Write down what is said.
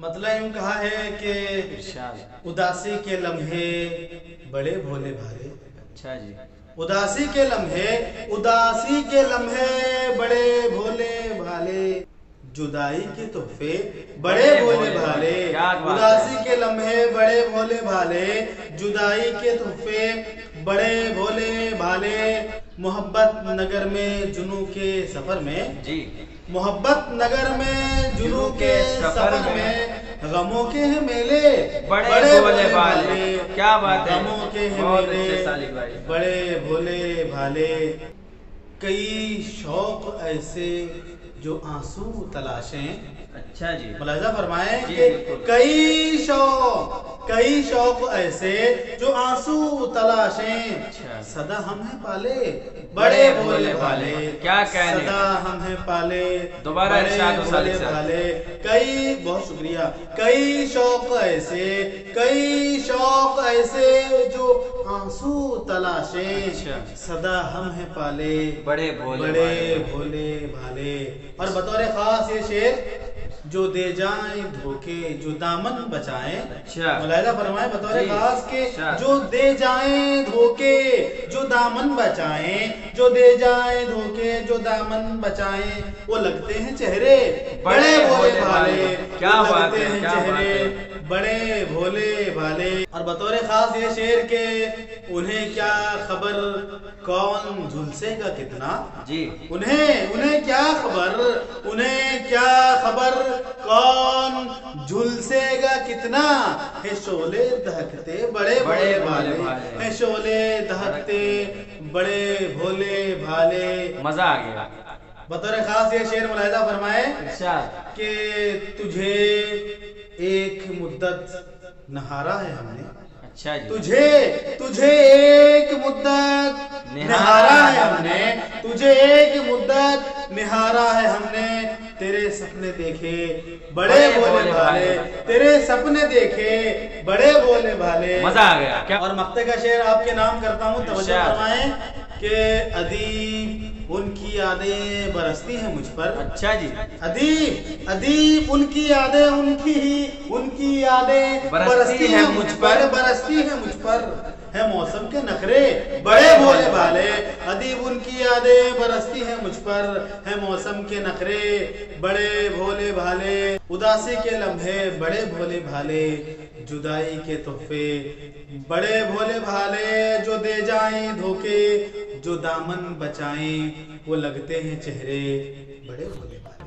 मतलब यूं कहा है कि इरशाद। उदासी के लम्हे बड़े भोले भाले। अच्छा जी। उदासी के लम्हे बड़े भोले भाले, जुदाई के तोहफे बड़े भोले भाले। उदासी के लम्हे बड़े भोले भाले, जुदाई के तोहफे बड़े भोले भाले। मोहब्बत नगर में जुनू के सफर में जी, मोहब्बत नगर में जुनू के सफर में गमों के हैं मेले बड़े भोले भाले। क्या बात है, गमों के हैं बहुत मेले अच्छे सालिक भाई। बड़े भोले भाले। कई शौक ऐसे जो आंसू तलाशें। अच्छा जी। मुलाहिजा फरमाएं जी, कि बिल्कुल। कई शौक ऐसे जो आंसू तलाशें। अच्छा। सदा हम हैं पाले बड़े भोले भाले। क्या कहने, सदा हम हैं पाले दोबारा बड़े इरशाद हो भोले सालिक साहब। भाले। कई, बहुत शुक्रिया। कई शौक ऐसे जो आंसू तलाशें। अच्छा। सदा हम हैं पाले बड़े भोले भोले भाले। और बतौर खास ये शेर, जो दे जाएं धोखे जो दामन बचाएं। अच्छा। मुलाहिजा फरमाएं बतौर जी। खास के, अच्छा। जो दे जाएं धोखे जो दामन बचाएं, जो दे जाएं धोखे जो दामन बचाएं। वो लगते हैं चेहरे बड़े भोले भाले। क्या वो बात लगते है, हैं क्या बात चेहरे है। बड़े भोले भाले। और बतौर खास ये शेर के, उन्हें क्या खबर कौन झुलसेगा कितना। जी। उन्हें क्या खबर कौन झुलसेगा कितना। है शोले दहकते बड़े भोले भाले। है शोले दहकते बड़े भोले भाले। मजा आ गया। बतौर खास ये शेर मुलाहिजा फरमाए इरशाद। कि तुझे एक मुद्दत नहारा है हमने। अच्छा जी। तुझे एक मुद्दत निहारा है हमने। तुझे एक मुद्दत निहारा है हमने। तेरे सपने देखे बड़े भोले भाले। तेरे सपने देखे बड़े भोले भाले। मजा आ गया। क्या? और मक्ते का शेर आपके नाम करता हूँ, तवज्जो इरशाद। फरमाएं कि अदीब उनकी यादें बरसती हैं मुझ पर। अच्छा जी। अदीब उनकी यादें बरसती हैं मुझ पर। है मौसम के नखरे बड़े भोले भाले। अदीब उनकी यादें बरसती हैं मुझ पर। है मौसम के नखरे बड़े भोले भाले। उदासी के लम्हे बड़े भोले भाले, जुदाई के तोहफे बड़े भोले भाले। जो दे जाएं धोखे जो दामन बचाएं, वो लगते हैं चेहरे बड़े भोले भाले।